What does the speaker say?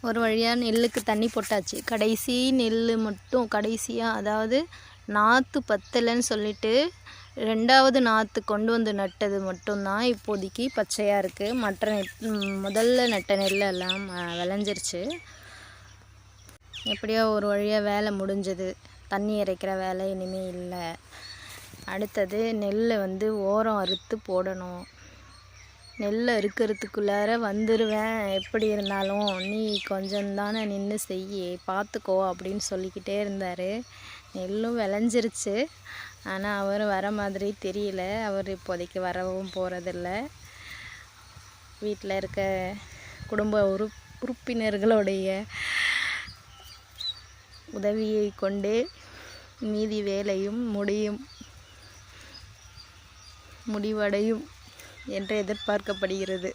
ஒரு வழியாக நெல்லுக்கு தண்ணி போட்டாச்சு. கடைசி நெல் மட்டும் கடைசியாக, அதாவது நாற்று பத்தலைன்னு சொல்லிட்டு 2வது நாற்று கொண்டு வந்து நட்டது மட்டும்தான் இப்போதைக்கு பச்சையாக இருக்குது. மற்ற முதல்ல நட்ட நெல் எல்லாம் விளைஞ்சிருச்சு. எப்படியோ ஒரு வழியாக வேலை முடிஞ்சது. தண்ணி இறைக்கிற வேலை இனிமேல் இல்லை. அடுத்தது நெல்லை ஓரம் அறுத்து போடணும். நெல்லை அறுக்கிறதுக்குள்ளார வந்துடுவேன், எப்படி இருந்தாலும் நீ கொஞ்சம்தானே நின்று செய்ய, பார்த்துக்கோ அப்படின்னு சொல்லிக்கிட்டே இருந்தார். நெல்லும் விளைஞ்சிருச்சு. ஆனால் அவர் வர மாதிரி தெரியல. அவர் இப்போதைக்கு வரவும் போகிறதில்ல. வீட்டில் இருக்க குடும்ப உறுப்பினர்களுடைய உதவியை கொண்டே மீதி வேலையும் முடிவடையும் என்று எதிர்பார்க்கப்படுகிறது.